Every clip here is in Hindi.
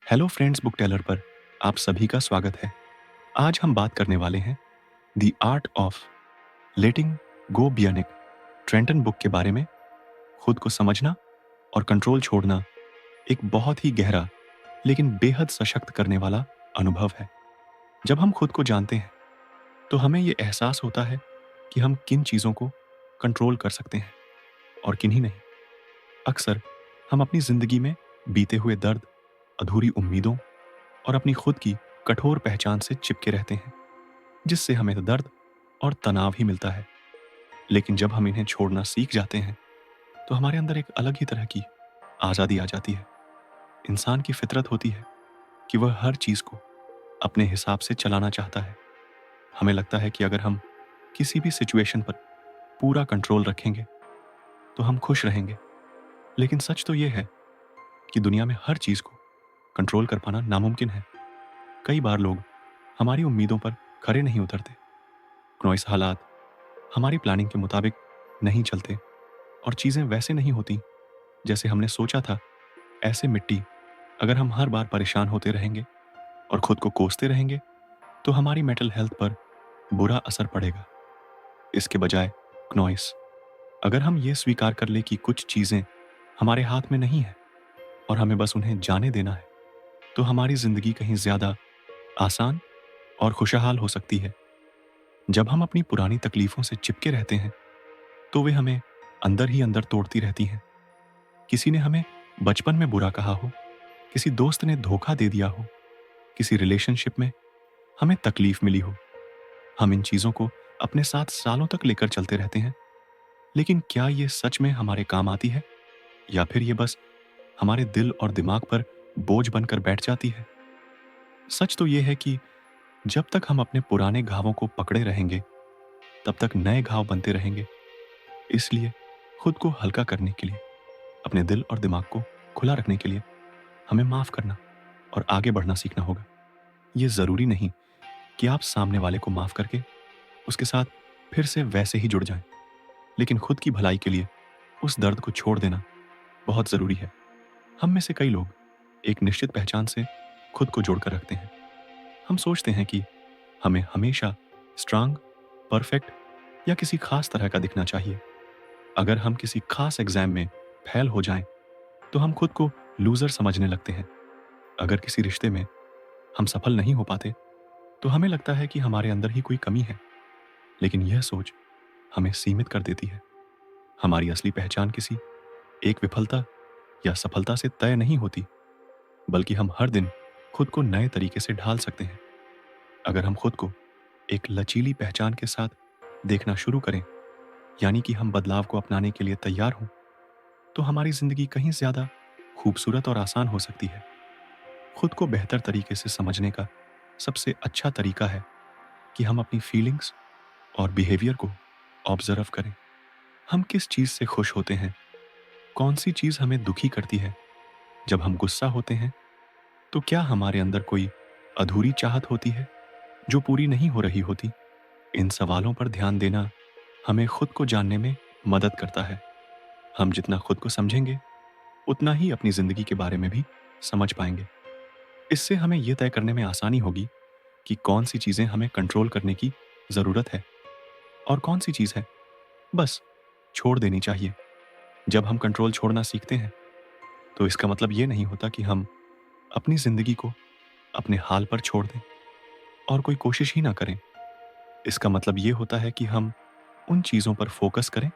हेलो फ्रेंड्स बुक टेलर पर आप सभी का स्वागत है। आज हम बात करने वाले हैं the art of letting go बियनिक ट्रेंटन बुक के बारे में। खुद को समझना और कंट्रोल छोड़ना एक बहुत ही गहरा लेकिन बेहद सशक्त करने वाला अनुभव है। जब हम खुद को जानते हैं तो हमें ये एहसास होता है कि हम किन चीज़ों को कंट्रोल कर सकते हैं और किन्हीं नहीं। अक्सर हम अपनी ज़िंदगी में बीते हुए दर्द, अधूरी उम्मीदों और अपनी खुद की कठोर पहचान से चिपके रहते हैं, जिससे हमें तो दर्द और तनाव ही मिलता है। लेकिन जब हम इन्हें छोड़ना सीख जाते हैं तो हमारे अंदर एक अलग ही तरह की आज़ादी आ जाती है। इंसान की फितरत होती है कि वह हर चीज़ को अपने हिसाब से चलाना चाहता है। हमें लगता है कि अगर हम किसी भी सिचुएशन पर पूरा कंट्रोल रखेंगे तो हम खुश रहेंगे। लेकिन सच तो यह है कि दुनिया में हर चीज़ को कंट्रोल कर पाना नामुमकिन है। कई बार लोग हमारी उम्मीदों पर खरे नहीं उतरते। नॉइस हालात हमारी प्लानिंग के मुताबिक नहीं चलते और चीज़ें वैसे नहीं होती जैसे हमने सोचा था। ऐसे मिट्टी अगर हम हर बार परेशान होते रहेंगे और खुद को कोसते रहेंगे तो हमारी मेंटल हेल्थ पर बुरा असर पड़ेगा। इसके बजाय नॉइस अगर हम ये स्वीकार कर ले कि कुछ चीज़ें हमारे हाथ में नहीं है और हमें बस उन्हें जाने देना है, तो हमारी ज़िंदगी कहीं ज़्यादा आसान और खुशहाल हो सकती है। जब हम अपनी पुरानी तकलीफ़ों से चिपके रहते हैं तो वे हमें अंदर ही अंदर तोड़ती रहती हैं। किसी ने हमें बचपन में बुरा कहा हो, किसी दोस्त ने धोखा दे दिया हो, किसी रिलेशनशिप में हमें तकलीफ मिली हो। हम इन चीज़ों को अपने साथ सालों तक लेकर चलते रहते हैं। लेकिन क्या ये सच में हमारे काम आती है या फिर ये बस हमारे दिल और दिमाग पर बोझ बनकर बैठ जाती है? सच तो ये है कि जब तक हम अपने पुराने घावों को पकड़े रहेंगे तब तक नए घाव बनते रहेंगे। इसलिए खुद को हल्का करने के लिए, अपने दिल और दिमाग को खुला रखने के लिए हमें माफ़ करना और आगे बढ़ना सीखना होगा। ये ज़रूरी नहीं कि आप सामने वाले को माफ़ करके उसके साथ फिर से वैसे ही जुड़ जाएं, लेकिन खुद की भलाई के लिए उस दर्द को छोड़ देना बहुत ज़रूरी है। हम में से कई लोग एक निश्चित पहचान से खुद को जोड़कर रखते हैं। हम सोचते हैं कि हमें हमेशा स्ट्रांग, परफेक्ट या किसी खास तरह का दिखना चाहिए। अगर हम किसी खास एग्ज़ाम में फेल हो जाएं, तो हम खुद को लूज़र समझने लगते हैं। अगर किसी रिश्ते में हम सफल नहीं हो पाते, तो हमें लगता है कि हमारे अंदर ही कोई कमी है। लेकिन यह सोच हमें सीमित कर देती है। हमारी असली पहचान किसी एक विफलता या सफलता से तय नहीं होती, बल्कि हम हर दिन खुद को नए तरीके से ढाल सकते हैं। अगर हम खुद को एक लचीली पहचान के साथ देखना शुरू करें, यानी कि हम बदलाव को अपनाने के लिए तैयार हों, तो हमारी ज़िंदगी कहीं ज़्यादा खूबसूरत और आसान हो सकती है। खुद को बेहतर तरीके से समझने का सबसे अच्छा तरीका है कि हम अपनी फीलिंग्स और बिहेवियर को ऑब्जर्व करें। हम किस चीज़ से खुश होते हैं, कौन सी चीज़ हमें दुखी करती है। जब हम गुस्सा होते हैं तो क्या हमारे अंदर कोई अधूरी चाहत होती है जो पूरी नहीं हो रही होती? इन सवालों पर ध्यान देना हमें खुद को जानने में मदद करता है। हम जितना खुद को समझेंगे उतना ही अपनी ज़िंदगी के बारे में भी समझ पाएंगे। इससे हमें यह तय करने में आसानी होगी कि कौन सी चीज़ें हमें कंट्रोल करने की ज़रूरत है और कौन सी चीज़ है बस छोड़ देनी चाहिए। जब हम कंट्रोल छोड़ना सीखते हैं तो इसका मतलब ये नहीं होता कि हम अपनी ज़िंदगी को अपने हाल पर छोड़ दें और कोई कोशिश ही ना करें। इसका मतलब ये होता है कि हम उन चीज़ों पर फोकस करें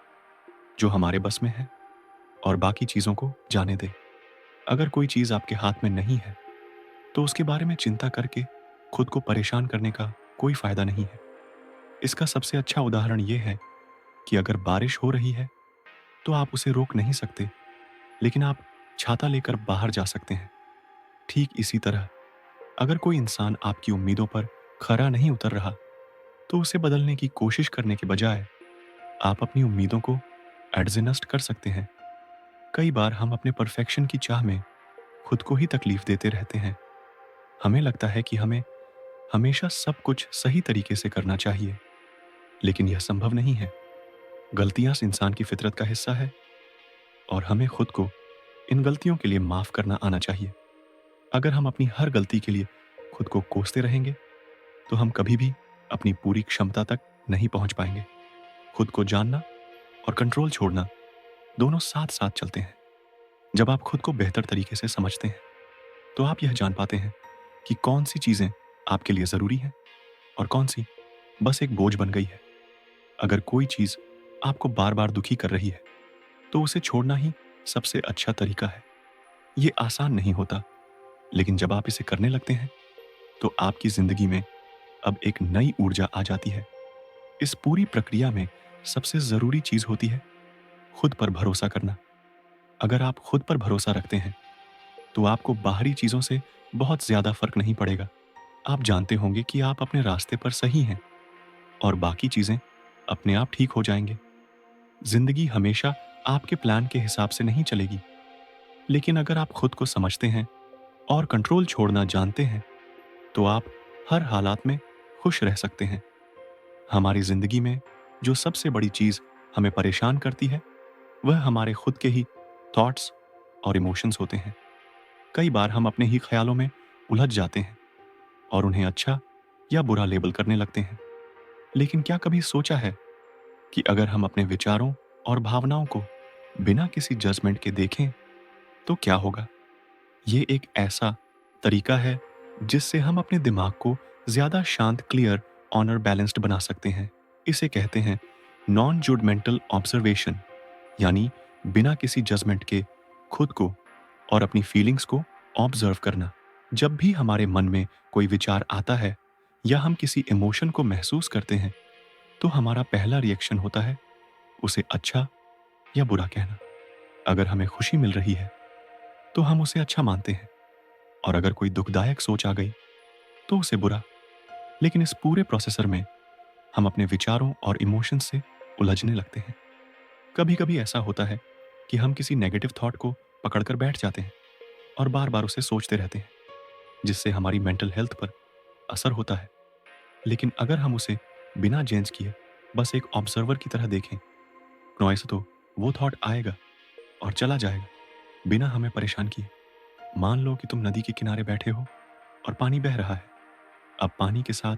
जो हमारे बस में है और बाकी चीज़ों को जाने दें। अगर कोई चीज़ आपके हाथ में नहीं है तो उसके बारे में चिंता करके खुद को परेशान करने का कोई फ़ायदा नहीं है। इसका सबसे अच्छा उदाहरण ये है कि अगर बारिश हो रही है तो आप उसे रोक नहीं सकते, लेकिन आप छाता लेकर बाहर जा सकते हैं। ठीक इसी तरह अगर कोई इंसान आपकी उम्मीदों पर खरा नहीं उतर रहा तो उसे बदलने की कोशिश करने के बजाय आप अपनी उम्मीदों को एडजस्ट कर सकते हैं। कई बार हम अपने परफेक्शन की चाह में खुद को ही तकलीफ देते रहते हैं। हमें लगता है कि हमें हमेशा सब कुछ सही तरीके से करना चाहिए, लेकिन यह संभव नहीं है। गलतियां इंसान की फितरत का हिस्सा है और हमें खुद को इन गलतियों के लिए माफ करना आना चाहिए। अगर हम अपनी हर गलती के लिए खुद को कोसते रहेंगे, तो हम कभी भी अपनी पूरी क्षमता तक नहीं पहुंच पाएंगे। खुद को जानना और कंट्रोल छोड़ना दोनों साथ-साथ चलते हैं। जब आप खुद को बेहतर तरीके से समझते हैं, तो आप यह जान पाते हैं कि कौन-सी चीज़ें आपके लिए ज़रूरी हैं और कौन-सी बस एक बोझ बन गई है। अगर कोई चीज़ आपको बार-बार दुखी कर रही है, तो उसे छोड़ना ही सबसे अच्छा तरीका है। ये आसान नहीं होता, लेकिन जब आप इसे करने लगते हैं, तो आपकी ज़िंदगी में अब एक नई ऊर्जा आ जाती है। इस पूरी प्रक्रिया में सबसे ज़रूरी चीज़ होती है खुद पर भरोसा करना। अगर आप खुद पर भरोसा रखते हैं, तो आपको बाहरी चीज़ों से बहुत ज़्यादा फ़र्क नहीं पड़ेगा। आप जानते होंगे कि आप अपने रास्ते पर सही हैं और बाकी चीज़ें अपने आप ठीक हो जाएँगे। ज़िंदगी हमेशा आपके प्लान के हिसाब से नहीं चलेगी, लेकिन अगर आप खुद को समझते हैं और कंट्रोल छोड़ना जानते हैं, तो आप हर हालात में खुश रह सकते हैं। हमारी ज़िंदगी में जो सबसे बड़ी चीज़ हमें परेशान करती है, वह हमारे खुद के ही थॉट्स और इमोशंस होते हैं। कई बार हम अपने ही ख्यालों में उलझ जाते हैं और उन्हें अच्छा या बुरा लेबल करने लगते हैं। लेकिन क्या कभी सोचा है कि अगर हम अपने विचारों और भावनाओं को बिना किसी जजमेंट के देखें, तो क्या होगा? ये एक ऐसा तरीका है जिससे हम अपने दिमाग को ज़्यादा शांत, क्लियर, ऑनर बैलेंस्ड बना सकते हैं। इसे कहते हैं नॉन जजमेंटल ऑब्जर्वेशन, यानी बिना किसी जजमेंट के खुद को और अपनी फीलिंग्स को ऑब्जर्व करना। जब भी हमारे मन में कोई विचार आता है या हम किसी इमोशन को महसूस करते हैं, तो हमारा पहला रिएक्शन होता है उसे अच्छा या बुरा कहना। अगर हमें खुशी मिल रही है, तो हम उसे अच्छा मानते हैं, और अगर कोई दुखदायक सोच आ गई, तो उसे बुरा। लेकिन इस पूरे प्रोसेसर में हम अपने विचारों और इमोशंस से उलझने लगते हैं। कभी-कभी ऐसा होता है कि हम किसी नेगेटिव थॉट को पकड़कर बैठ जाते हैं और बार-बार उसे सोचते रहते हैं, जिससे हमारी मेंटल हेल्थ पर असर होता है। लेकिन अगर हम उसे बिना जज किए बस एक ऑब्जर्वर की तरह देखें, नॉइस तो वो थॉट आएगा और चला जाएगा, बिना हमें परेशान किए। मान लो कि तुम नदी के किनारे बैठे हो और पानी बह रहा है। अब पानी के साथ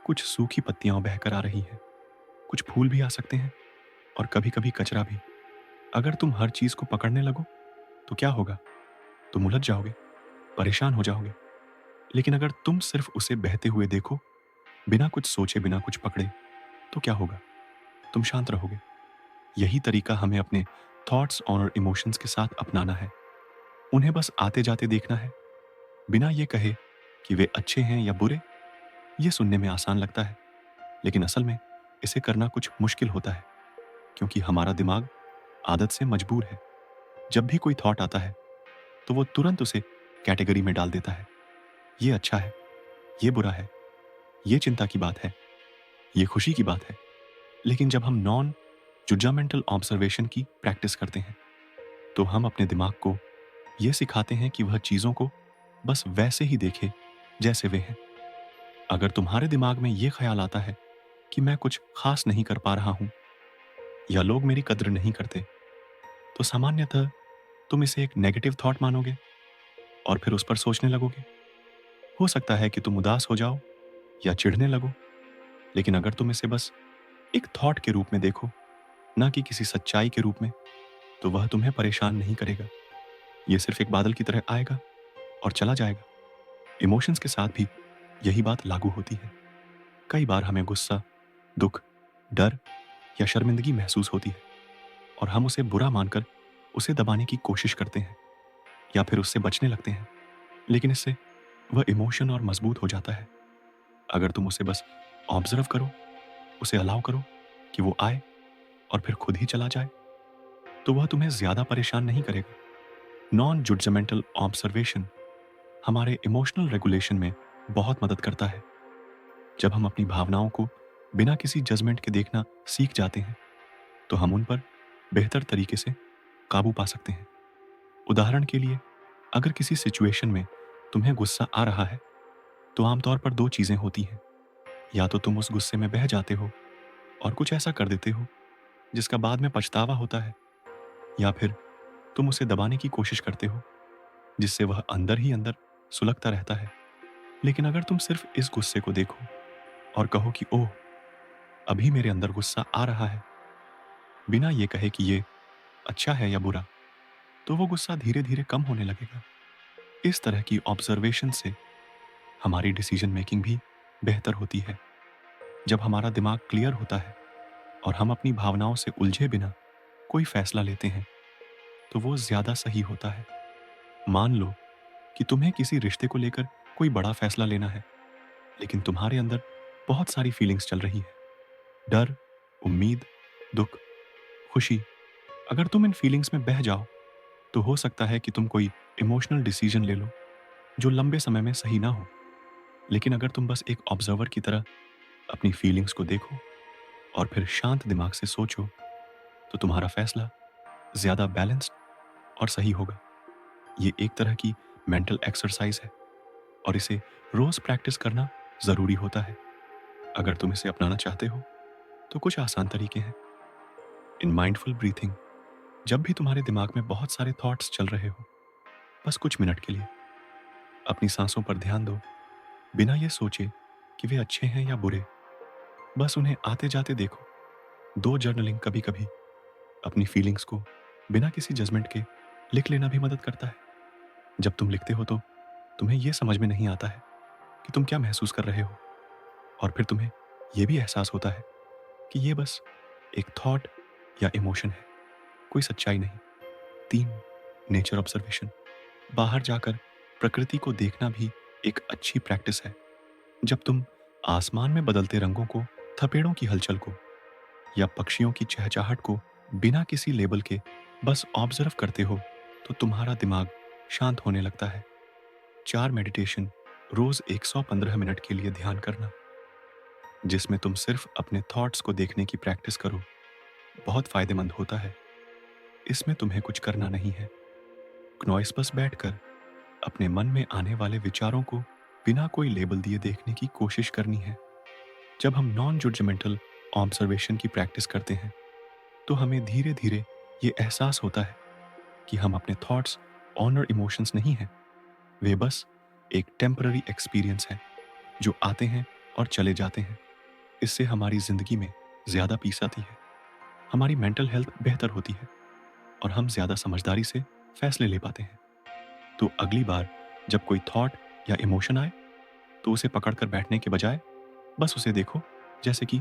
कुछ सूखी पत्तियां बहकर आ रही हैं, कुछ फूल भी आ सकते हैं और कभी-कभी कचरा भी। अगर तुम हर चीज को पकड़ने लगो, तो क्या होगा? तुम उलझ जाओगे, परेशान हो जाओगे। लेकिन अगर तुम सिर्फ उसे बहते हुए देखो, बिना कुछ सोचे, बिना कुछ पकड़े, तो क्या होगा? तुम शांत रहोगे। यही तरीका हमें अपने थॉट्स और इमोशंस के साथ अपनाना है। उन्हें बस आते जाते देखना है, बिना ये कहे कि वे अच्छे हैं या बुरे। ये सुनने में आसान लगता है, लेकिन असल में इसे करना कुछ मुश्किल होता है, क्योंकि हमारा दिमाग आदत से मजबूर है। जब भी कोई थॉट आता है, तो वो तुरंत उसे कैटेगरी में डाल देता है। ये अच्छा है, ये बुरा है, ये चिंता की बात है, ये खुशी की बात है। लेकिन जब हम नॉन जजमेंटल ऑब्जर्वेशन की प्रैक्टिस करते हैं, तो हम अपने दिमाग को ये सिखाते हैं कि वह चीज़ों को बस वैसे ही देखे जैसे वे हैं। अगर तुम्हारे दिमाग में ये ख्याल आता है कि मैं कुछ खास नहीं कर पा रहा हूँ या लोग मेरी कद्र नहीं करते, तो सामान्यतः तुम इसे एक नेगेटिव थॉट मानोगे और फिर उस पर सोचने लगोगे। हो सकता है कि तुम उदास हो जाओ या चिढ़ने लगो, लेकिन अगर तुम इसे बस एक थॉट के रूप में देखो, ना कि किसी सच्चाई के रूप में, तो वह तुम्हें परेशान नहीं करेगा। ये सिर्फ एक बादल की तरह आएगा और चला जाएगा। इमोशंस के साथ भी यही बात लागू होती है। कई बार हमें गुस्सा, दुख, डर या शर्मिंदगी महसूस होती है और हम उसे बुरा मानकर उसे दबाने की कोशिश करते हैं या फिर उससे बचने लगते हैं। लेकिन इससे वह इमोशन और मजबूत हो जाता है। अगर तुम उसे बस ऑब्जर्व करो, उसे अलाउ करो कि वो आए और फिर खुद ही चला जाए, तो वह तुम्हें ज्यादा परेशान नहीं करेगा। नॉन जजमेंटल ऑब्जर्वेशन हमारे इमोशनल रेगुलेशन में बहुत मदद करता है। जब हम अपनी भावनाओं को बिना किसी जजमेंट के देखना सीख जाते हैं, तो हम उन पर बेहतर तरीके से काबू पा सकते हैं। उदाहरण के लिए, अगर किसी सिचुएशन में तुम्हें गुस्सा आ रहा है, तो आमतौर पर दो चीजें होती हैं। या तो तुम उस गुस्से में बह जाते हो और कुछ ऐसा कर देते हो जिसका बाद में पछतावा होता है, या फिर तुम उसे दबाने की कोशिश करते हो जिससे वह अंदर ही अंदर सुलगता रहता है। लेकिन अगर तुम सिर्फ इस गुस्से को देखो और कहो कि ओह, अभी मेरे अंदर गुस्सा आ रहा है, बिना ये कहे कि ये अच्छा है या बुरा, तो वो गुस्सा धीरे धीरे कम होने लगेगा। इस तरह की ऑब्जर्वेशन से हमारी डिसीजन मेकिंग भी बेहतर होती है। जब हमारा दिमाग क्लियर होता है और हम अपनी भावनाओं से उलझे बिना कोई फैसला लेते हैं, तो वो ज्यादा सही होता है। मान लो कि तुम्हें किसी रिश्ते को लेकर कोई बड़ा फैसला लेना है, लेकिन तुम्हारे अंदर बहुत सारी फीलिंग्स चल रही है। डर, उम्मीद, दुख, खुशी। अगर तुम इन फीलिंग्स में बह जाओ, तो हो सकता है कि तुम कोई इमोशनल डिसीजन ले लो जो लंबे समय में सही ना हो। लेकिन अगर तुम बस एक ऑब्जर्वर की तरह अपनी फीलिंग्स को देखो और फिर शांत दिमाग से सोचो, तो तुम्हारा फैसला ज्यादा बैलेंस्ड और सही होगा। ये एक तरह की मेंटल एक्सरसाइज है और इसे रोज प्रैक्टिस करना जरूरी होता है। अगर तुम इसे अपनाना चाहते हो, तो कुछ आसान तरीके हैं। इन माइंडफुल ब्रीथिंग, जब भी तुम्हारे दिमाग में बहुत सारे थॉट्स चल रहे हो, बस कुछ मिनट के लिए अपनी सांसों पर ध्यान दो, बिना ये सोचे कि वे अच्छे हैं या बुरे। बस उन्हें आते जाते देखो। दो, जर्नलिंग कभी कभी अपनी फीलिंग्स को बिना किसी जजमेंट के लिख लेना भी मदद करता है। जब तुम लिखते हो तो तुम्हें यह समझ में नहीं आता है कि तुम क्या महसूस कर रहे हो, और फिर तुम्हें यह भी एहसास होता है कि ये बस एक थॉट या इमोशन है, कोई सच्चाई नहीं। 3, नेचर ऑब्जर्वेशन। बाहर जाकर प्रकृति को देखना भी एक अच्छी प्रैक्टिस है। जब तुम आसमान में बदलते रंगों को, थपेड़ों की हलचल को या पक्षियों की चहचहाट को बिना किसी लेबल के बस ऑब्जर्व करते हो, तो तुम्हारा दिमाग शांत होने लगता है। 4, मेडिटेशन। रोज 115 मिनट के लिए ध्यान करना, जिसमें तुम सिर्फ अपने थॉट्स को देखने की प्रैक्टिस करो, बहुत फायदेमंद होता है। इसमें तुम्हें कुछ करना नहीं है, नॉइस बस बैठकर अपने मन में आने वाले विचारों को बिना कोई लेबल दिए देखने की कोशिश करनी है। जब हम नॉन जजमेंटल ऑब्जर्वेशन की प्रैक्टिस करते हैं, तो हमें धीरे धीरे ये एहसास होता है कि हम अपने थॉट्स ऑनर इमोशंस नहीं हैं। वे बस एक टेम्पररी एक्सपीरियंस है जो आते हैं और चले जाते हैं। इससे हमारी जिंदगी में ज्यादा पीस आती है, हमारी मेंटल हेल्थ बेहतर होती है और हम ज्यादा समझदारी से फैसले ले पाते हैं। तो अगली बार जब कोई थॉट या इमोशन आए, तो उसे पकड़कर बैठने के बजाय बस उसे देखो, जैसे कि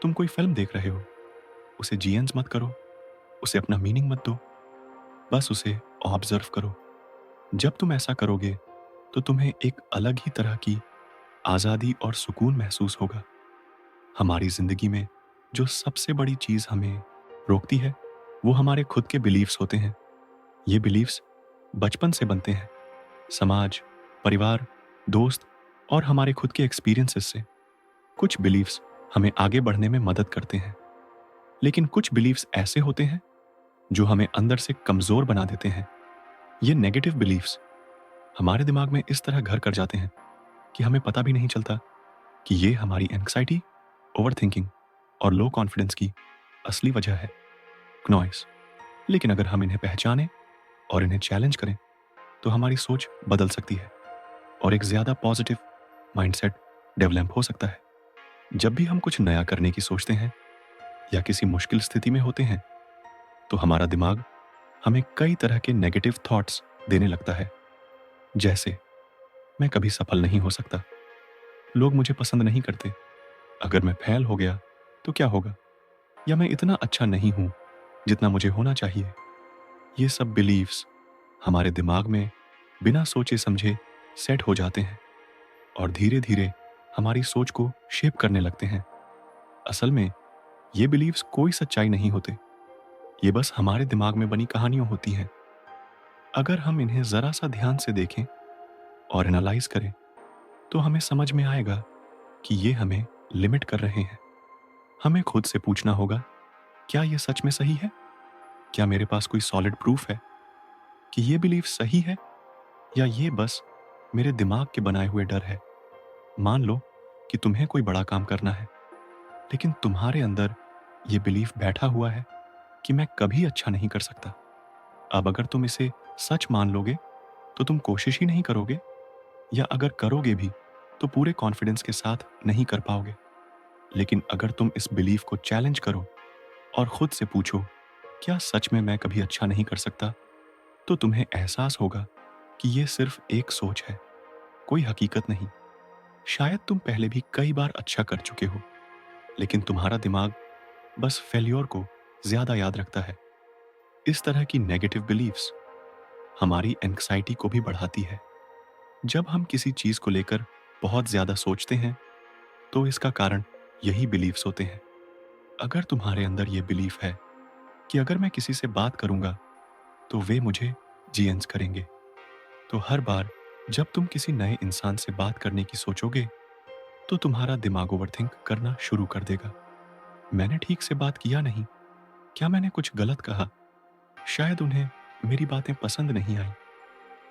तुम कोई फिल्म देख रहे हो। उसे जीएंस मत करो, उसे अपना मीनिंग मत दो, बस उसे ऑब्जर्व करो। जब तुम ऐसा करोगे, तो तुम्हें एक अलग ही तरह की आज़ादी और सुकून महसूस होगा। हमारी जिंदगी में जो सबसे बड़ी चीज हमें रोकती है, वो हमारे खुद के बिलीव्स होते हैं। ये बिलीव्स बचपन से बनते हैं, समाज, परिवार, दोस्त और हमारे खुद के एक्सपीरियंसेस से। कुछ बिलीव्स हमें आगे बढ़ने में मदद करते हैं, लेकिन कुछ बिलीव्स ऐसे होते हैं जो हमें अंदर से कमजोर बना देते हैं। ये नेगेटिव बिलीव्स हमारे दिमाग में इस तरह घर कर जाते हैं कि हमें पता भी नहीं चलता कि ये हमारी एंग्जाइटी, ओवरथिंकिंग और लो कॉन्फिडेंस की असली वजह है, नॉइस। लेकिन अगर हम इन्हें पहचानें और इन्हें चैलेंज करें, तो हमारी सोच बदल सकती है और एक ज्यादा पॉजिटिव माइंडसेट डेवलप हो सकता है। जब भी हम कुछ नया करने की सोचते हैं या किसी मुश्किल स्थिति में होते हैं, तो हमारा दिमाग हमें कई तरह के नेगेटिव थॉट्स देने लगता है, जैसे मैं कभी सफल नहीं हो सकता, लोग मुझे पसंद नहीं करते, अगर मैं फेल हो गया तो क्या होगा, या मैं इतना अच्छा नहीं हूं जितना मुझे होना चाहिए। ये सब बिलीव्स हमारे दिमाग में बिना सोचे समझे सेट हो जाते हैं और धीरे धीरे हमारी सोच को शेप करने लगते हैं। असल में ये बिलीव्स कोई सच्चाई नहीं होते, ये बस हमारे दिमाग में बनी कहानियां होती हैं। अगर हम इन्हें जरा सा ध्यान से देखें और एनालाइज करें, तो हमें समझ में आएगा कि ये हमें लिमिट कर रहे हैं। हमें खुद से पूछना होगा, क्या ये सच में सही है? क्या मेरे पास कोई सॉलिड प्रूफ है कि ये बिलीफ सही है, या ये बस मेरे दिमाग के बनाए हुए डर है? मान लो कि तुम्हें कोई बड़ा काम करना है, लेकिन तुम्हारे अंदर ये बिलीफ बैठा हुआ है कि मैं कभी अच्छा नहीं कर सकता। अब अगर तुम इसे सच मान लोगे, तो तुम कोशिश ही नहीं करोगे या अगर करोगे भी तो पूरे कॉन्फिडेंस के साथ नहीं कर पाओगे। लेकिन अगर तुम इस बिलीफ को चैलेंज करो और खुद से पूछो, क्या सच में मैं कभी अच्छा नहीं कर सकता? तो तुम्हें एहसास होगा कि ये सिर्फ एक सोच है, कोई हकीकत नहीं। शायद तुम पहले भी कई बार अच्छा कर चुके हो, लेकिन तुम्हारा दिमाग बस फेल्योर को ज्यादा याद रखता है। इस तरह की नेगेटिव बिलीफ्स हमारी एंग्जाइटी को भी बढ़ाती है। जब हम किसी चीज को लेकर बहुत ज्यादा सोचते हैं, तो इसका कारण यही बिलीफ्स होते हैं। अगर तुम्हारे अंदर ये बिलीफ है कि अगर मैं किसी से बात करूंगा तो वे मुझे जीएंस करेंगे, तो हर बार जब तुम किसी नए इंसान से बात करने की सोचोगे, तो तुम्हारा दिमाग ओवरथिंक करना शुरू कर देगा। मैंने ठीक से बात किया नहीं, क्या मैंने कुछ गलत कहा, शायद उन्हें मेरी बातें पसंद नहीं आई।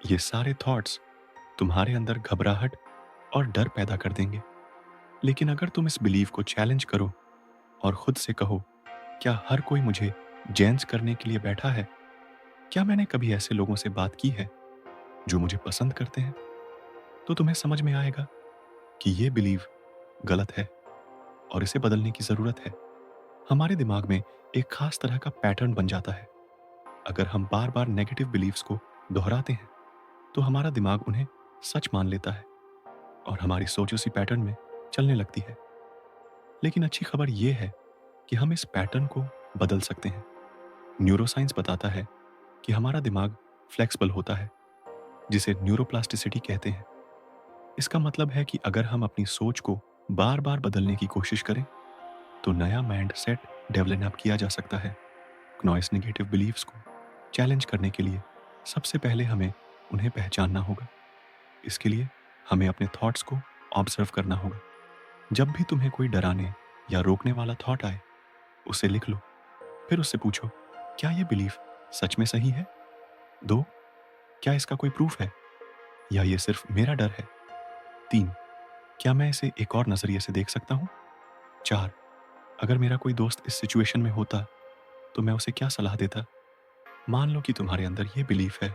ये सारे थॉट्स तुम्हारे अंदर घबराहट और डर पैदा कर देंगे। लेकिन अगर तुम इस बिलीव को चैलेंज करो और खुद से कहो, क्या हर कोई मुझे जेंस करने के लिए बैठा है? क्या मैंने कभी ऐसे लोगों से बात की है जो मुझे पसंद करते हैं? तो तुम्हें समझ में आएगा कि ये बिलीव गलत है और इसे बदलने की जरूरत है। हमारे दिमाग में एक खास तरह का पैटर्न बन जाता है। अगर हम बार बार नेगेटिव बिलीव्स को दोहराते हैं, तो हमारा दिमाग उन्हें सच मान लेता है और हमारी सोच उसी पैटर्न में चलने लगती है। लेकिन अच्छी खबर यह है कि हम इस पैटर्न को बदल सकते हैं। न्यूरोसाइंस बताता है कि हमारा दिमाग फ्लेक्सिबल होता है, जिसे न्यूरोप्लास्टिसिटी कहते हैं। इसका मतलब है कि अगर हम अपनी सोच को बार बार बदलने की कोशिश करें, तो नया माइंड सेट डेवलप किया जा सकता है। नॉइस नेगेटिव बिलीव्स को चैलेंज करने के लिए सबसे पहले हमें उन्हें पहचानना होगा। इसके लिए हमें अपने थॉट्स को ऑब्जर्व करना होगा। जब भी तुम्हें कोई डराने या रोकने वाला थॉट आए, उसे लिख लो। फिर उससे पूछो, क्या ये बिलीफ सच में सही है? 2, क्या इसका कोई प्रूफ है या ये सिर्फ मेरा डर है? 3, क्या मैं इसे एक और नजरिए से देख सकता हूँ? 4, अगर मेरा कोई दोस्त इस सिचुएशन में होता तो मैं उसे क्या सलाह देता? मान लो कि तुम्हारे अंदर ये बिलीफ है,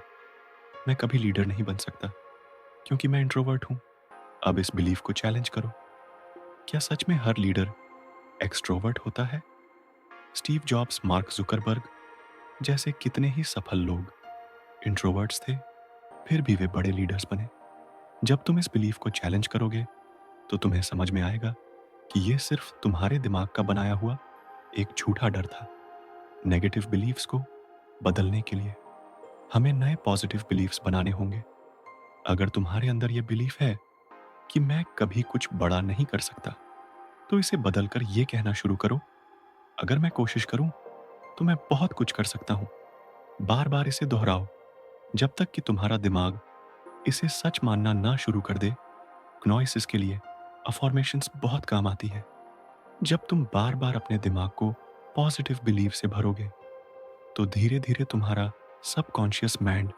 मैं कभी लीडर नहीं बन सकता क्योंकि मैं इंट्रोवर्ट हूँ। अब इस बिलीफ को चैलेंज करो। क्या सच में हर लीडर एक्सट्रोवर्ट होता है? स्टीव जॉब्स, मार्क जुकरबर्ग जैसे कितने ही सफल लोग इंट्रोवर्ट्स थे, फिर भी वे बड़े लीडर्स बने। जब तुम इस बिलीफ को चैलेंज करोगे, तो तुम्हें समझ में आएगा कि यह सिर्फ तुम्हारे दिमाग का बनाया हुआ एक झूठा डर था। नेगेटिव बिलीफ्स को बदलने के लिए हमें नए पॉजिटिव बिलीफ्स बनाने होंगे। अगर तुम्हारे अंदर यह बिलीफ है कि मैं कभी कुछ बड़ा नहीं कर सकता, तो इसे बदलकर यह कहना शुरू करो, अगर मैं कोशिश करूं तो मैं बहुत कुछ कर सकता हूं। बार बार इसे दोहराओ जब तक कि तुम्हारा दिमाग इसे सच मानना ना शुरू कर दे। नॉइस के लिए अफॉर्मेशंस बहुत काम आती है। जब तुम बार बार अपने दिमाग को पॉजिटिव बिलीव से भरोगे, तो धीरे धीरे तुम्हारा सबकॉन्शियस माइंड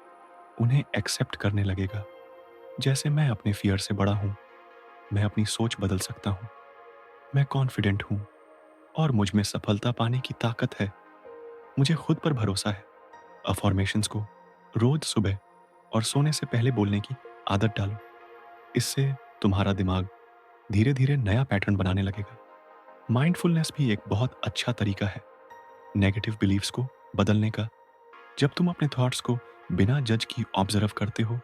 उन्हें एक्सेप्ट करने लगेगा। जैसे मैं अपने फियर से बड़ा हूं, मैं अपनी सोच बदल सकता हूं, मैं कॉन्फिडेंट हूं और मुझ में सफलता पाने की ताकत है, मुझे खुद पर भरोसा है। अफॉर्मेशंस को रोज सुबह और सोने से पहले बोलने की आदत डालो। इससे तुम्हारा दिमाग धीरे धीरे नया पैटर्न बनाने लगेगा। माइंडफुलनेस भी एक बहुत अच्छा तरीका है नेगेटिव बिलीव्स को बदलने का। जब तुम अपने थॉट्स को बिना जज की ऑब्जर्व करते हो,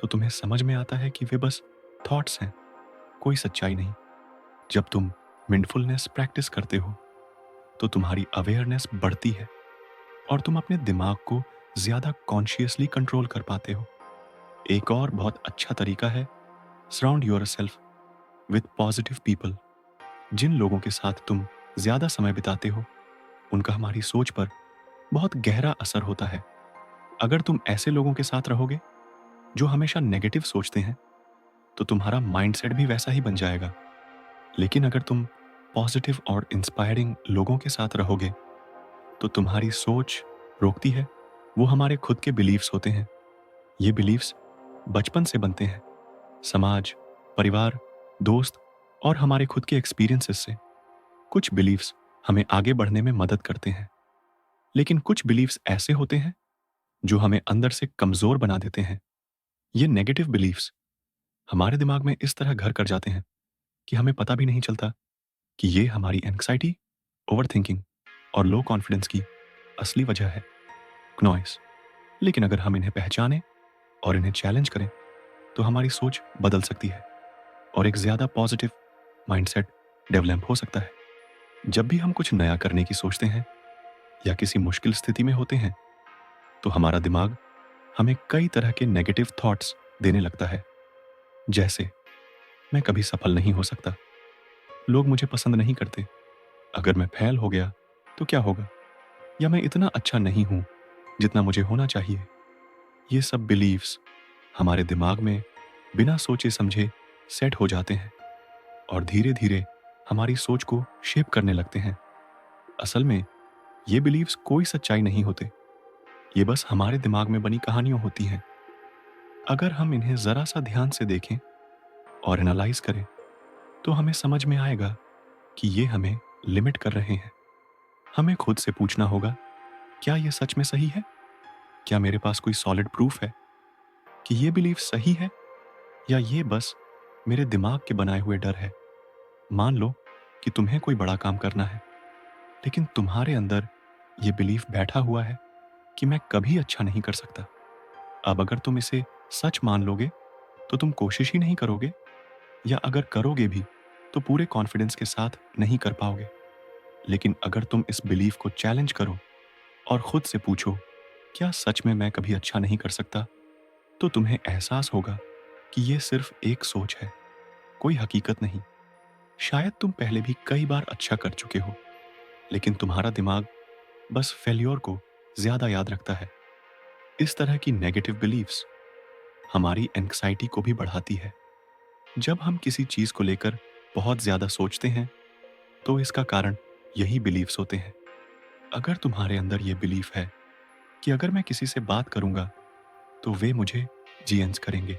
तो तुम्हें समझ में आता है कि वे बस थॉट्स हैं, कोई सच्चाई नहीं। जब तुम माइंडफुलनेस प्रैक्टिस करते हो, तो तुम्हारी अवेयरनेस बढ़ती है और तुम अपने दिमाग को ज्यादा कॉन्शियसली कंट्रोल कर पाते हो। एक और बहुत अच्छा तरीका है surround yourself with positive people. जिन लोगों के साथ तुम ज्यादा समय बिताते हो, उनका हमारी सोच पर बहुत गहरा असर होता है। अगर तुम ऐसे लोगों के साथ रहोगे जो हमेशा नेगेटिव सोचते हैं, तो तुम्हारा माइंडसेट भी वैसा ही बन जाएगा। लेकिन अगर तुम पॉजिटिव और इंस्पायरिंग लोगों के साथ रहोगे, तो तुम्हारी सोच रोकती है। वो हमारे खुद के बिलीव्स होते हैं। ये बिलीव्स बचपन से बनते हैं, समाज, परिवार, दोस्त और हमारे खुद के एक्सपीरियंसेस से। कुछ बिलीव्स हमें आगे बढ़ने में मदद करते हैं, लेकिन कुछ बिलीव्स ऐसे होते हैं जो हमें अंदर से कमजोर बना देते हैं। ये नेगेटिव बिलीव्स हमारे दिमाग में इस तरह घर कर जाते हैं कि हमें पता भी नहीं चलता कि ये हमारी एंग्जाइटी, ओवरथिंकिंग और लो कॉन्फिडेंस की असली वजह है, नॉइस। लेकिन अगर हम इन्हें पहचानें और इन्हें चैलेंज करें, तो हमारी सोच बदल सकती है और एक ज़्यादा पॉजिटिव माइंडसेट डेवलप हो सकता है। जब भी हम कुछ नया करने की सोचते हैं या किसी मुश्किल स्थिति में होते हैं, तो हमारा दिमाग हमें कई तरह के नेगेटिव थॉट्स देने लगता है। जैसे, मैं कभी सफल नहीं हो सकता, लोग मुझे पसंद नहीं करते, अगर मैं फेल हो गया तो क्या होगा, या मैं इतना अच्छा नहीं हूं जितना मुझे होना चाहिए। ये सब बिलीव्स हमारे दिमाग में बिना सोचे समझे सेट हो जाते हैं और धीरे धीरे हमारी सोच को शेप करने लगते हैं। असल में ये बिलीव्स कोई सच्चाई नहीं होते, ये बस हमारे दिमाग में बनी कहानियां होती हैं। अगर हम इन्हें जरा सा ध्यान से देखें और एनालाइज करें, तो हमें समझ में आएगा कि ये हमें लिमिट कर रहे हैं। हमें खुद से पूछना होगा, क्या ये सच में सही है? क्या मेरे पास कोई सॉलिड प्रूफ है कि ये बिलीफ सही है, या ये बस मेरे दिमाग के बनाए हुए डर है? मान लो कि तुम्हें कोई बड़ा काम करना है, लेकिन तुम्हारे अंदर ये बिलीफ बैठा हुआ है कि मैं कभी अच्छा नहीं कर सकता। अब अगर तुम इसे सच मान लोगे, तो तुम कोशिश ही नहीं करोगे, या अगर करोगे भी तो पूरे कॉन्फिडेंस के साथ नहीं कर पाओगे। लेकिन अगर तुम इस बिलीफ को चैलेंज करो और खुद से पूछो, क्या सच में मैं कभी अच्छा नहीं कर सकता, तो तुम्हें एहसास होगा कि यह सिर्फ एक सोच है, कोई हकीकत नहीं। शायद तुम पहले भी कई बार अच्छा कर चुके हो, लेकिन तुम्हारा दिमाग बस फेल्योर को ज्यादा याद रखता है। इस तरह की नेगेटिव बिलीफ्स हमारी एंग्जाइटी को भी बढ़ाती है। जब हम किसी चीज को लेकर बहुत ज्यादा सोचते हैं, तो इसका कारण यही बिलीफ्स होते हैं। अगर तुम्हारे अंदर यह बिलीफ है कि अगर मैं किसी से बात करूंगा तो वे मुझे जीएंस करेंगे,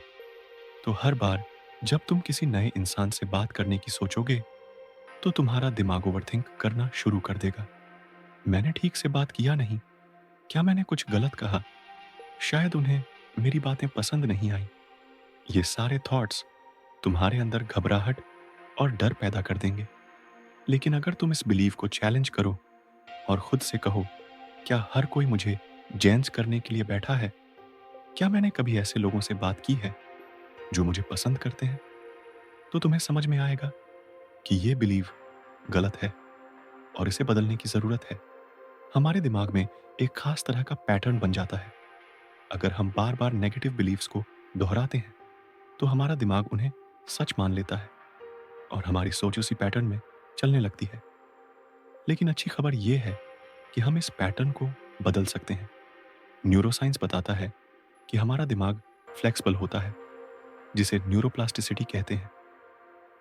तो हर बार जब तुम किसी नए इंसान से बात करने की सोचोगे, तो तुम्हारा दिमाग ओवरथिंक करना शुरू कर देगा। मैंने ठीक से बात किया नहीं, क्या मैंने कुछ गलत कहा, शायद उन्हें मेरी बातें पसंद नहीं आई। ये सारे थॉट्स तुम्हारे अंदर घबराहट और डर पैदा कर देंगे। लेकिन अगर तुम इस बिलीव को चैलेंज करो और खुद से कहो, क्या हर कोई मुझे जेंस करने के लिए बैठा है? क्या मैंने कभी ऐसे लोगों से बात की है जो मुझे पसंद करते हैं? तो तुम्हें समझ में आएगा कि ये बिलीव गलत है और इसे बदलने की जरूरत है। हमारे दिमाग में एक खास तरह का पैटर्न बन जाता है। अगर हम बार बार नेगेटिव बिलीव्स को दोहराते हैं, तो हमारा दिमाग उन्हें सच मान लेता है और हमारी सोच उसी पैटर्न में चलने लगती है। लेकिन अच्छी खबर यह है कि हम इस पैटर्न को बदल सकते हैं। न्यूरोसाइंस बताता है कि हमारा दिमाग फ्लेक्सिबल होता है, जिसे न्यूरोप्लास्टिसिटी कहते हैं।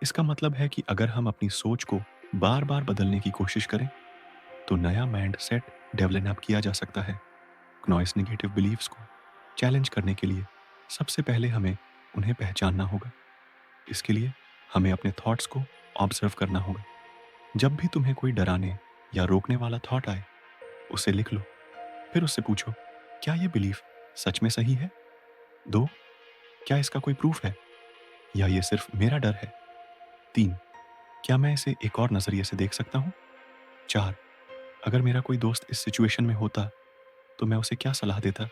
इसका मतलब है कि अगर हम अपनी सोच को बार बार बदलने की कोशिश करें, तो नया माइंड सेट डेवलप किया जा सकता है। नॉइस नेगेटिव बिलीव्स को चैलेंज करने के लिए सबसे पहले हमें उन्हें पहचानना होगा। इसके लिए हमें अपने थॉट्स को ऑब्जर्व करना होगा। जब भी तुम्हें कोई डराने या रोकने वाला थॉट आए, उसे लिख लो। फिर उससे पूछो, क्या यह बिलीफ सच में सही है? 2, क्या इसका कोई प्रूफ है, या ये सिर्फ मेरा डर है? 3, क्या मैं इसे एक और नजरिए से देख सकता हूँ? 4, अगर मेरा कोई दोस्त इस सिचुएशन में होता, तो मैं उसे क्या सलाह देता?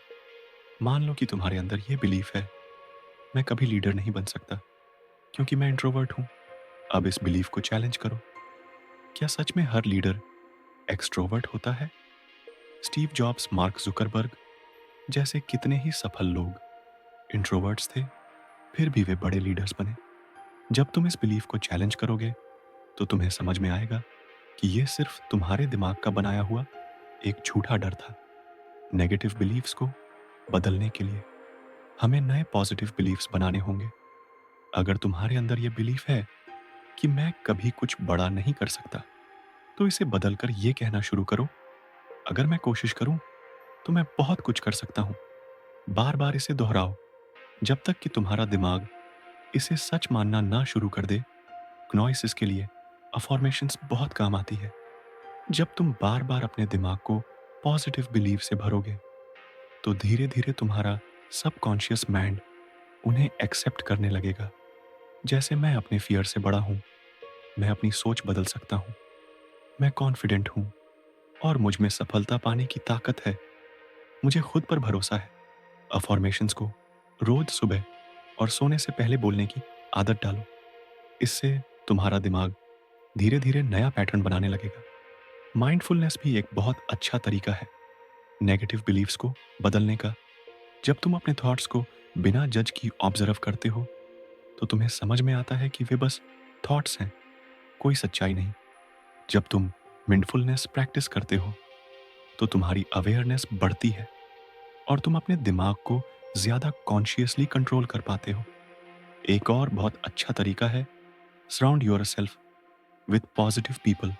मान लो कि तुम्हारे अंदर ये बिलीफ है, मैं कभी लीडर नहीं बन सकता क्योंकि मैं इंट्रोवर्ट हूँ। अब इस बिलीफ को चैलेंज करो। क्या सच में हर लीडर एक्सट्रोवर्ट होता है? स्टीव जॉब्स, मार्क जुकरबर्ग जैसे कितने ही सफल लोग इंट्रोवर्ट्स थे, फिर भी वे बड़े लीडर्स बने। जब तुम इस बिलीफ को चैलेंज करोगे, तो तुम्हें समझ में आएगा कि यह सिर्फ तुम्हारे दिमाग का बनाया हुआ एक झूठा डर था। नेगेटिव बिलीफ्स को बदलने के लिए हमें नए पॉजिटिव बिलीफ्स बनाने होंगे। अगर तुम्हारे अंदर यह बिलीफ है कि मैं कभी कुछ बड़ा नहीं कर सकता, तो इसे बदलकर यह कहना शुरू करो, अगर मैं कोशिश करूं तो मैं बहुत कुछ कर सकता हूं। बार बार इसे दोहराओ जब तक कि तुम्हारा दिमाग इसे सच मानना ना शुरू कर दे। नॉइस के लिए अफॉर्मेशंस बहुत काम आती है। जब तुम बार बार अपने दिमाग को पॉजिटिव बिलीव से भरोगे, तो धीरे धीरे तुम्हारा सबकॉन्शियस माइंड उन्हें एक्सेप्ट करने लगेगा। जैसे मैं अपने फियर से बड़ा हूँ, मैं अपनी सोच बदल सकता हूँ, मैं कॉन्फिडेंट हूँ और मुझ में सफलता पाने की ताकत है, मुझे खुद पर भरोसा है। अफर्मेशंस को रोज सुबह और सोने से पहले बोलने की आदत डालो। इससे तुम्हारा दिमाग धीरे धीरे नया पैटर्न बनाने लगेगा। माइंडफुलनेस भी एक बहुत अच्छा तरीका है नेगेटिव बिलीव्स को बदलने का। जब तुम अपने थॉट्स को बिना जज की ऑब्जर्व करते हो तो तुम्हें समझ में आता है कि वे बस थॉट्स हैं, कोई सच्चाई नहीं। जब तुम माइंडफुलनेस प्रैक्टिस करते हो तो तुम्हारी अवेयरनेस बढ़ती है और तुम अपने दिमाग को ज्यादा कॉन्शियसली कंट्रोल कर पाते हो। एक और बहुत अच्छा तरीका है surround your self with positive people.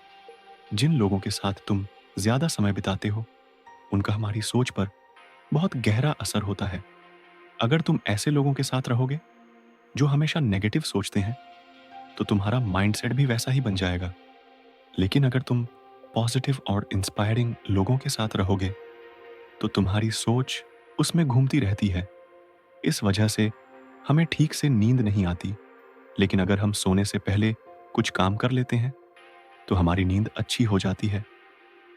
जिन लोगों के साथ तुम ज्यादा समय बिताते हो उनका हमारी सोच पर बहुत गहरा असर होता है। अगर तुम ऐसे लोगों के साथ रहोगे जो हमेशा नेगेटिव सोचते हैं तो तुम्हारा माइंडसेट भी वैसा ही बन जाएगा। लेकिन अगर तुम पॉजिटिव और इंस्पायरिंग लोगों के साथ रहोगे तो तुम्हारी सोच उसमें घूमती रहती है। इस वजह से हमें ठीक से नींद नहीं आती। लेकिन अगर हम सोने से पहले कुछ काम कर लेते हैं तो हमारी नींद अच्छी हो जाती है।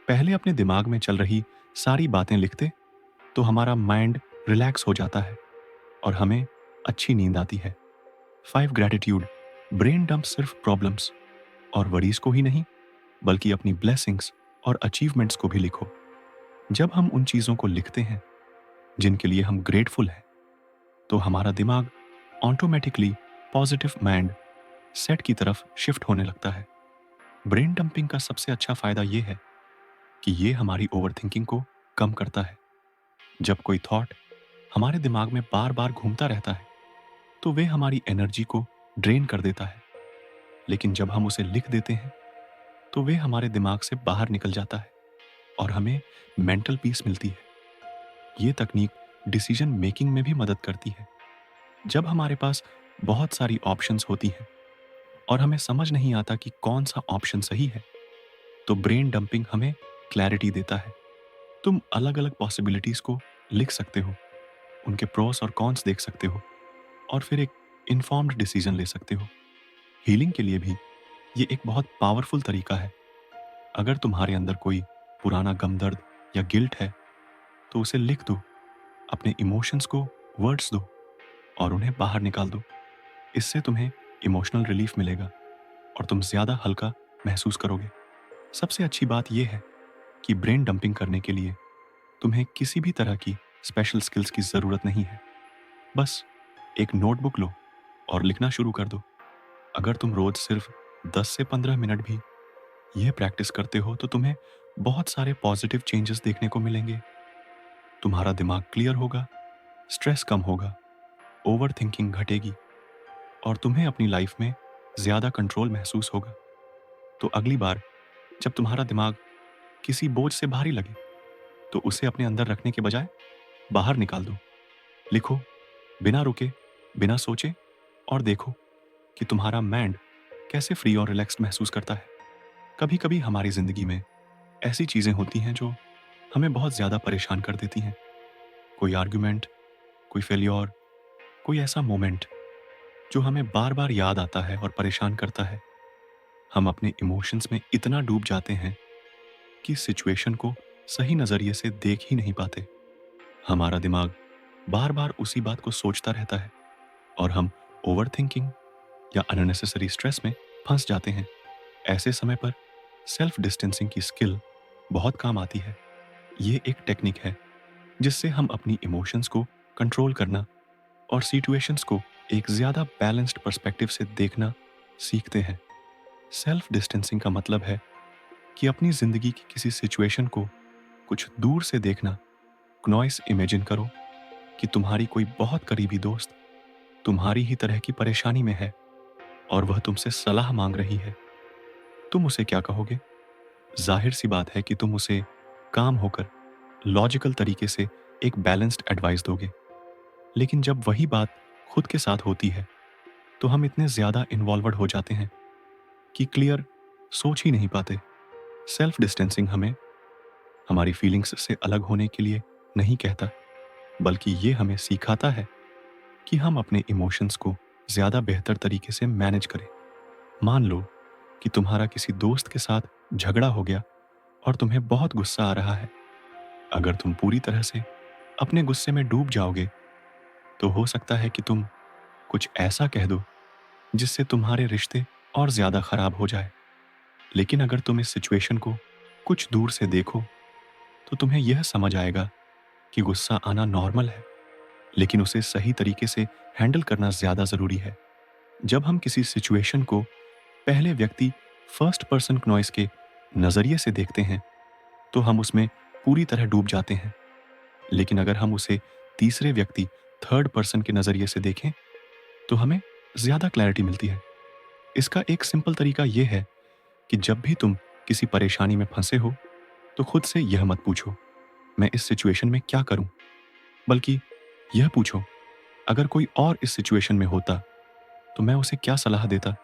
पहले अपने दिमाग में चल रही सारी बातें लिखते तो हमारा माइंड रिलैक्स हो जाता है और हमें अच्छी नींद आती है। 5 ग्रेटिट्यूड ब्रेन डंप सिर्फ प्रॉब्लम्स और वरीज को ही नहीं बल्कि अपनी ब्लेसिंग्स और अचीवमेंट्स को भी लिखो। जब हम उन चीज़ों को लिखते हैं जिनके लिए हम ग्रेटफुल हैं तो हमारा दिमाग ऑटोमेटिकली पॉजिटिव माइंड सेट की तरफ शिफ्ट होने लगता है। ब्रेन डंपिंग का सबसे अच्छा फायदा यह है कि ये हमारी ओवरथिंकिंग को कम करता है। जब कोई थॉट हमारे दिमाग में बार बार घूमता रहता है तो वे हमारी एनर्जी को ड्रेन कर देता है। लेकिन जब हम उसे लिख देते हैं तो वे हमारे दिमाग से बाहर निकल जाता है और हमें मेंटल पीस मिलती है। ये तकनीक डिसीजन मेकिंग में भी मदद करती है। जब हमारे पास बहुत सारी ऑप्शंस होती हैं और हमें समझ नहीं आता कि कौन सा ऑप्शन सही है तो ब्रेन डंपिंग हमें क्लैरिटी देता है। तुम अलग अलग पॉसिबिलिटीज को लिख सकते हो, उनके प्रोस और कॉन्स देख सकते हो और फिर एक इन्फॉर्म्ड डिसीजन ले सकते हो। हीलिंग के लिए भी ये एक बहुत पावरफुल तरीका है। अगर तुम्हारे अंदर कोई पुराना गम दर्द या गिल्ट है तो उसे लिख दो, अपने इमोशंस को वर्ड्स दो और उन्हें बाहर निकाल दो। इससे तुम्हें इमोशनल रिलीफ मिलेगा और तुम ज्यादा हल्का महसूस करोगे। सबसे अच्छी बात यह है कि ब्रेन डंपिंग करने के लिए तुम्हें किसी भी तरह की स्पेशल स्किल्स की जरूरत नहीं है। बस एक नोटबुक लो और लिखना शुरू कर दो। अगर तुम रोज सिर्फ 10 से 15 मिनट भी यह प्रैक्टिस करते हो तो तुम्हें बहुत सारे पॉजिटिव चेंजेस देखने को मिलेंगे। तुम्हारा दिमाग क्लियर होगा, स्ट्रेस कम होगा, ओवर थिंकिंग घटेगी और तुम्हें अपनी लाइफ में ज्यादा कंट्रोल महसूस होगा। तो अगली बार जब तुम्हारा दिमाग किसी बोझ से भारी लगे तो उसे अपने अंदर रखने के बजाय बाहर निकाल दो। लिखो, बिना रुके, बिना सोचे और देखो कि तुम्हारा माइंड कैसे फ्री और रिलैक्स्ड महसूस करता है। कभी कभी हमारी जिंदगी में ऐसी चीजें होती हैं जो हमें बहुत ज्यादा परेशान कर देती हैं। कोई आर्ग्यूमेंट, कोई फेल्योर, कोई ऐसा मोमेंट जो हमें बार बार याद आता है और परेशान करता है। हम अपने इमोशंस में इतना डूब जाते हैं कि सिचुएशन को सही नजरिए से देख ही नहीं पाते। हमारा दिमाग बार बार उसी बात को सोचता रहता है और हम ओवर थिंकिंग या अननेसेसरी स्ट्रेस में फंस जाते हैं। ऐसे समय पर सेल्फ डिस्टेंसिंग की स्किल बहुत काम आती है। ये एक टेक्निक है जिससे हम अपनी इमोशंस को कंट्रोल करना और सिचुएशंस को एक ज्यादा बैलेंस्ड पर्सपेक्टिव से देखना सीखते हैं। सेल्फ डिस्टेंसिंग का मतलब है कि अपनी जिंदगी की किसी सिचुएशन को कुछ दूर से देखना। नॉइस इमेजिन करो कि तुम्हारी कोई बहुत करीबी दोस्त तुम्हारी ही तरह की परेशानी में है और वह तुमसे सलाह मांग रही है। तुम उसे क्या कहोगे? जाहिर सी बात है कि तुम उसे काम होकर लॉजिकल तरीके से एक बैलेंस्ड एडवाइस दोगे। लेकिन जब वही बात खुद के साथ होती है तो हम इतने ज्यादा इन्वॉल्वड हो जाते हैं कि क्लियर सोच ही नहीं पाते। सेल्फ डिस्टेंसिंग हमें हमारी फीलिंग्स से अलग होने के लिए नहीं कहता, बल्कि ये हमें सिखाता है कि हम अपने इमोशंस को ज़्यादा बेहतर तरीके से मैनेज करें। मान लो कि तुम्हारा किसी दोस्त के साथ झगड़ा हो गया और तुम्हें बहुत गुस्सा आ रहा है। अगर तुम पूरी तरह से अपने गुस्से में डूब जाओगे, तो हो सकता है कि तुम कुछ ऐसा कह दो जिससे तुम्हारे रिश्ते और ज़्यादा खराब हो जाए। लेकिन अगर तुम इस सिचुएशन को कुछ दूर से देखो, तो तुम्हें यह समझ आएगा कि गुस्सा आना नॉर्मल है, लेकिन उसे सही तरीके से हैंडल करना ज़्यादा ज़रूरी है। जब हम किसी सिचुएशन को पहले व्यक्ति फर्स्ट पर्सन नॉइस के नज़रिए से देखते हैं, तो हम उसमें पूरी तरह डूब जाते हैं। लेकिन अगर हम उसे तीसरे व्यक्ति थर्ड पर्सन के नज़रिए से देखें, तो हमें ज़्यादा क्लैरिटी मिलती है। इसका एक सिंपल तरीका यह है कि जब भी तुम किसी परेशानी में फंसे हो, तो खुद से यह मत पूछो, मैं इस सिचुएशन में क्या करूं? बल्कि यह पूछो, अगर कोई और इस सिचुएशन में होता, तो मैं उसे क्या सलाह देता?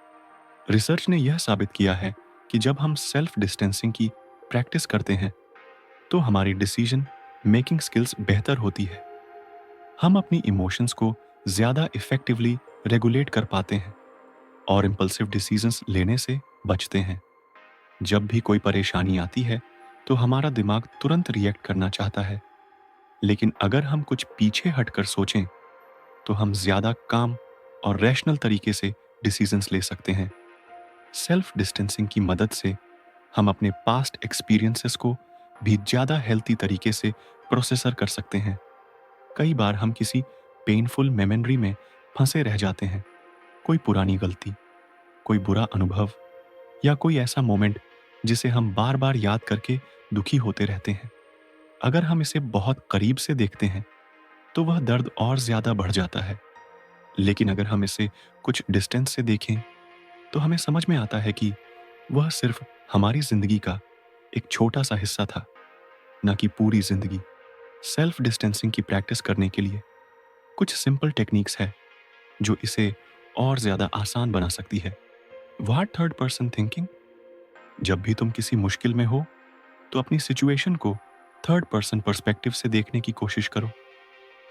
रिसर्च ने यह साबित किया है कि जब हम सेल्फ डिस्टेंसिंग की प्रैक्टिस करते हैं, तो हमारी डिसीजन मेकिंग स्किल्स बेहतर होती है। हम अपनी इमोशंस को ज़्यादा इफेक्टिवली रेगुलेट कर पाते हैं और इम्पल्सिव डिसीजंस लेने से बचते हैं। जब भी कोई परेशानी आती है, तो हमारा दिमाग तुरंत रिएक्ट करना चाहता है। लेकिन अगर हम कुछ पीछे हटकर सोचें, तो हम ज़्यादा काम और रैशनल तरीके से डिसीजंस ले सकते हैं। सेल्फ डिस्टेंसिंग की मदद से हम अपने पास्ट एक्सपीरियंसेस को भी ज़्यादा हेल्थी तरीके से प्रोसेसर कर सकते हैं। कई बार हम किसी पेनफुल मेमोरी में फंसे रह जाते हैं। कोई पुरानी गलती, कोई बुरा अनुभव या कोई ऐसा मोमेंट जिसे हम बार बार याद करके दुखी होते रहते हैं। अगर हम इसे बहुत करीब से देखते हैं, तो वह दर्द और ज़्यादा बढ़ जाता है। लेकिन अगर हम इसे कुछ डिस्टेंस से देखें, तो हमें समझ में आता है कि वह सिर्फ हमारी ज़िंदगी का एक छोटा सा हिस्सा था, न कि पूरी ज़िंदगी। सेल्फ डिस्टेंसिंग की प्रैक्टिस करने के लिए कुछ सिंपल टेक्निक्स है जो इसे और ज़्यादा आसान बना सकती है। What third person thinking? जब भी तुम किसी मुश्किल में हो, तो अपनी सिचुएशन को थर्ड पर्सन पर्सपेक्टिव से देखने की कोशिश करो।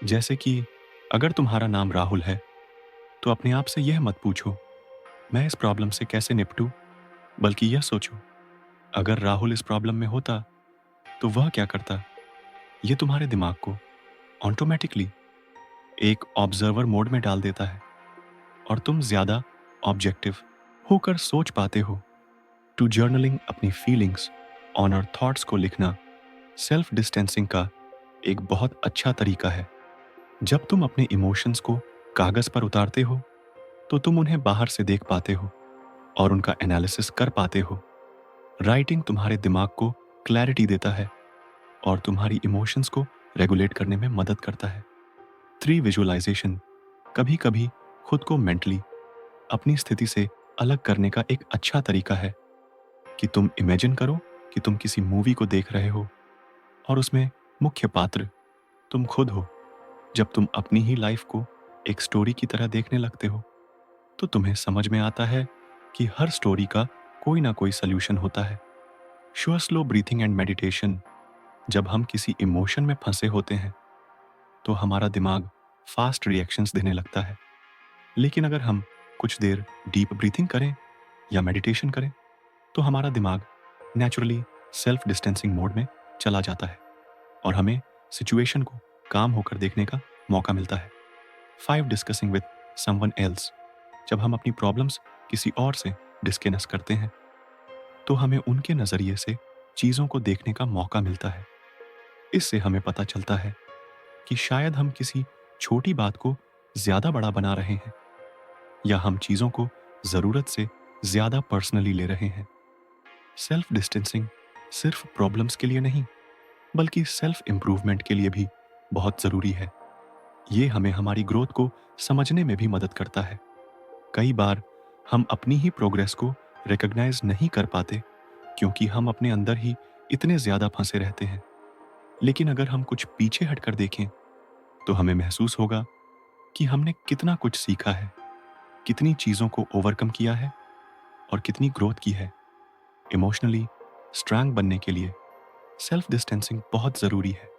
जैसे कि अगर तुम्हारा नाम राहुल है, तो अपने आप से यह मत पूछो, मैं इस प्रॉब्लम से कैसे निपटूं? बल्कि यह सोचो, अगर राहुल इस प्रॉब्लम में होता, तो वह क्या करता? यह तुम्हारे दिमाग को ऑटोमेटिकली एक ऑब्जर्वर मोड में डाल देता है और तुम ज़्यादा ऑब्जेक्टिव होकर सोच पाते हो। टू जर्नलिंग अपनी फीलिंग्स, ऑनर थॉट्स को लिखना सेल्फ डिस्टेंसिंग का एक बहुत अच्छा तरीका है। जब तुम अपने इमोशंस को कागज़ पर उतारते हो, तो तुम उन्हें बाहर से देख पाते हो और उनका एनालिसिस कर पाते हो। राइटिंग तुम्हारे दिमाग को क्लैरिटी देता है और तुम्हारी इमोशंस को रेगुलेट करने में मदद करता है। 3 विजुअलाइजेशन कभी कभी खुद को मेंटली अपनी स्थिति से अलग करने का एक अच्छा तरीका है कि तुम इमेजिन करो कि तुम किसी मूवी को देख रहे हो और उसमें मुख्य पात्र तुम खुद हो। जब तुम अपनी ही लाइफ को एक स्टोरी की तरह देखने लगते हो, तो तुम्हें समझ में आता है कि हर स्टोरी का कोई ना कोई सल्यूशन होता है। Sure slow breathing and meditation. जब हम किसी इमोशन में फंसे होते हैं, तो हमारा दिमाग फास्ट रिएक्शंस देने लगता है। लेकिन अगर हम कुछ देर डीप ब्रीथिंग करें या मेडिटेशन करें, तो हमारा दिमाग नेचुरली सेल्फ डिस्टेंसिंग मोड में चला जाता है और हमें सिचुएशन को काम होकर देखने का मौका मिलता है। 5 डिस्कसिंग विद समवन एल्स। जब हम अपनी प्रॉब्लम्स किसी और से डिस्कस करते हैं, तो हमें उनके नज़रिए से चीज़ों को देखने का मौका मिलता है। इससे हमें पता चलता है कि शायद हम किसी छोटी बात को ज़्यादा बड़ा बना रहे हैं या हम चीज़ों को ज़रूरत से ज़्यादा पर्सनली ले रहे हैं। सेल्फ डिस्टेंसिंग सिर्फ प्रॉब्लम्स के लिए नहीं, बल्कि सेल्फ इम्प्रूवमेंट के लिए भी बहुत ज़रूरी है। ये हमें हमारी ग्रोथ को समझने में भी मदद करता है। कई बार हम अपनी ही प्रोग्रेस को रिकॉग्नाइज नहीं कर पाते, क्योंकि हम अपने अंदर ही इतने ज़्यादा फंसे रहते हैं। लेकिन अगर हम कुछ पीछे हटकर देखें, तो हमें महसूस होगा कि हमने कितना कुछ सीखा है, कितनी चीज़ों को ओवरकम किया है और कितनी ग्रोथ की है। इमोशनली स्ट्रांग बनने के लिए सेल्फ डिस्टेंसिंग बहुत ज़रूरी है।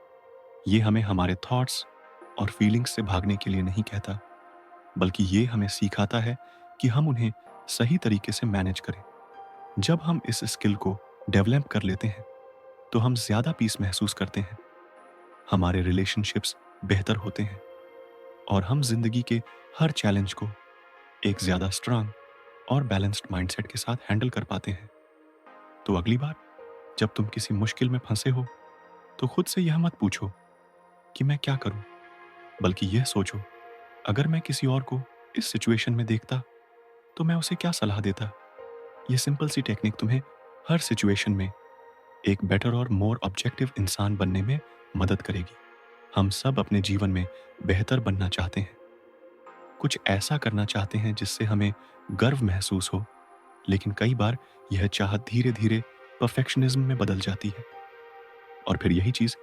ये हमें हमारे थॉट्स और फीलिंग्स से भागने के लिए नहीं कहता, बल्कि ये हमें सिखाता है कि हम उन्हें सही तरीके से मैनेज करें। जब हम इस स्किल को डेवलप कर लेते हैं, तो हम ज़्यादा पीस महसूस करते हैं, हमारे रिलेशनशिप्स बेहतर होते हैं और हम जिंदगी के हर चैलेंज को एक ज़्यादा स्ट्रांग और बैलेंस्ड माइंडसेट के साथ हैंडल कर पाते हैं। तो अगली बार जब तुम किसी मुश्किल में फंसे हो, तो खुद से यह मत पूछो कि मैं क्या करूं, बल्कि यह सोचो, अगर मैं किसी और को इस सिचुएशन में देखता तो मैं उसे क्या सलाह देता। यह सिंपल सी टेक्निक तुम्हें हर सिचुएशन में एक बेटर और मोर ऑब्जेक्टिव इंसान बनने में मदद करेगी। हम सब अपने जीवन में बेहतर बनना चाहते हैं, कुछ ऐसा करना चाहते हैं जिससे हमें गर्व महसूस हो, लेकिन कई बार यह चाहत धीरे धीरे परफेक्शनिज्म में बदल जाती है और फिर यही चीज़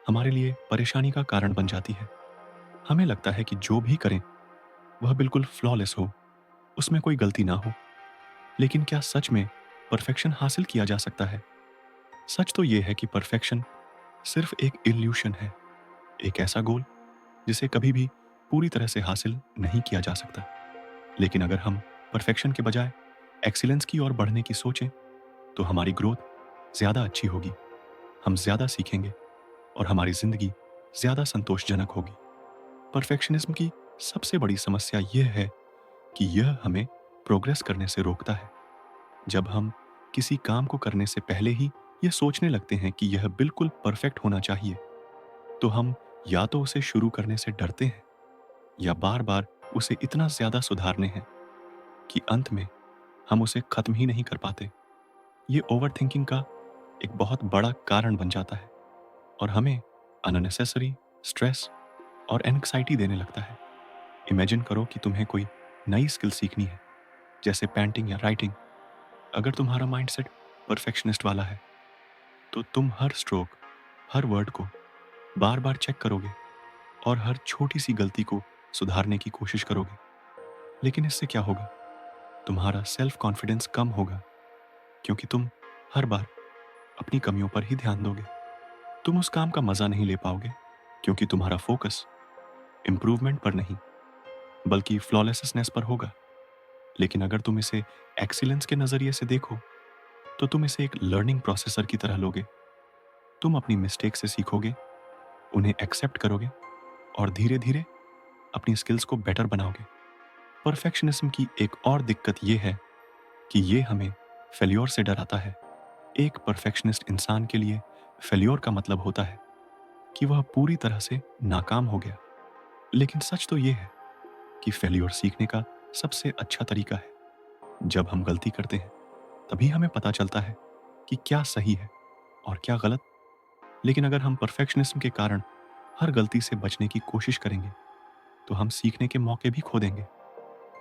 हमारे लिए परेशानी का कारण बन जाती है। हमें लगता है कि जो भी करें वह बिल्कुल फ्लॉलेस हो, उसमें कोई गलती ना हो। लेकिन क्या सच में परफेक्शन हासिल किया जा सकता है? सच तो यह है कि परफेक्शन सिर्फ एक इल्यूशन है, एक ऐसा गोल जिसे कभी भी पूरी तरह से हासिल नहीं किया जा सकता। लेकिन अगर हम परफेक्शन के बजाय एक्सीलेंस की ओर बढ़ने की सोचें, तो हमारी ग्रोथ ज़्यादा अच्छी होगी, हम ज़्यादा सीखेंगे और हमारी ज़िंदगी ज़्यादा संतोषजनक होगी। परफेक्शनिज्म की सबसे बड़ी समस्या यह है कि यह हमें प्रोग्रेस करने से रोकता है। जब हम किसी काम को करने से पहले ही यह सोचने लगते हैं कि यह बिल्कुल परफेक्ट होना चाहिए, तो हम या तो उसे शुरू करने से डरते हैं या बार बार उसे इतना ज़्यादा सुधारने हैं कि अंत में हम उसे खत्म ही नहीं कर पाते। ये ओवरथिंकिंग का एक बहुत बड़ा कारण बन जाता है और हमें अननेसेसरी स्ट्रेस और एंग्जाइटी देने लगता है। इमेजिन करो कि तुम्हें कोई नई स्किल सीखनी है, जैसे पेंटिंग या राइटिंग। अगर तुम्हारा माइंडसेट परफेक्शनिस्ट वाला है, तो तुम हर स्ट्रोक, हर वर्ड को बार बार चेक करोगे और हर छोटी सी गलती को सुधारने की कोशिश करोगे। लेकिन इससे क्या होगा? तुम्हारा सेल्फ कॉन्फिडेंस कम होगा, क्योंकि तुम हर बार अपनी कमियों पर ही ध्यान दोगे। तुम उस काम का मजा नहीं ले पाओगे, क्योंकि तुम्हारा फोकस इंप्रूवमेंट पर नहीं बल्कि फ्लॉलेसनेस पर होगा। लेकिन अगर तुम इसे एक्सीलेंस के नजरिए से देखो, तो तुम इसे एक लर्निंग प्रोसेसर की तरह लोगे। तुम अपनी मिस्टेक से सीखोगे, उन्हें एक्सेप्ट करोगे और धीरे धीरे अपनी स्किल्स को बेटर बनाओगे। परफेक्शनिज्म की एक और दिक्कत यह है कि ये हमें फेल्योर से डराता है। एक परफेक्शनिस्ट इंसान के लिए फेल्योर का मतलब होता है कि वह पूरी तरह से नाकाम हो गया। लेकिन सच तो यह है कि फेल्योर सीखने का सबसे अच्छा तरीका है। जब हम गलती करते हैं, तभी हमें पता चलता है कि क्या सही है और क्या गलत। लेकिन अगर हम परफेक्शनिज्म के कारण हर गलती से बचने की कोशिश करेंगे, तो हम सीखने के मौके भी खो देंगे।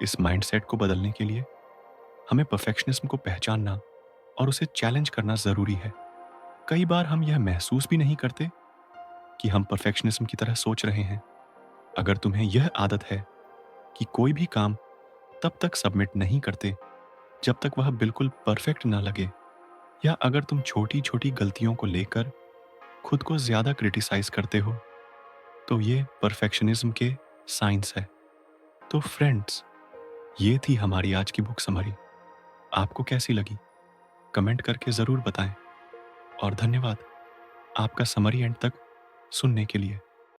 इस माइंडसेट को बदलने के लिए हमें परफेक्शनिज्म को पहचानना और उसे चैलेंज करना ज़रूरी है। कई बार हम यह महसूस भी नहीं करते कि हम परफेक्शनिज्म की तरह सोच रहे हैं। अगर तुम्हें यह आदत है कि कोई भी काम तब तक सबमिट नहीं करते जब तक वह बिल्कुल परफेक्ट ना लगे, या अगर तुम छोटी छोटी गलतियों को लेकर खुद को ज़्यादा क्रिटिसाइज करते हो, तो ये परफेक्शनिज्म के साइंस है। तो फ्रेंड्स, ये थी हमारी आज की बुक समरी। आपको कैसी लगी? कमेंट करके ज़रूर बताएं और धन्यवाद आपका समरी एंड तक सुनने के लिए।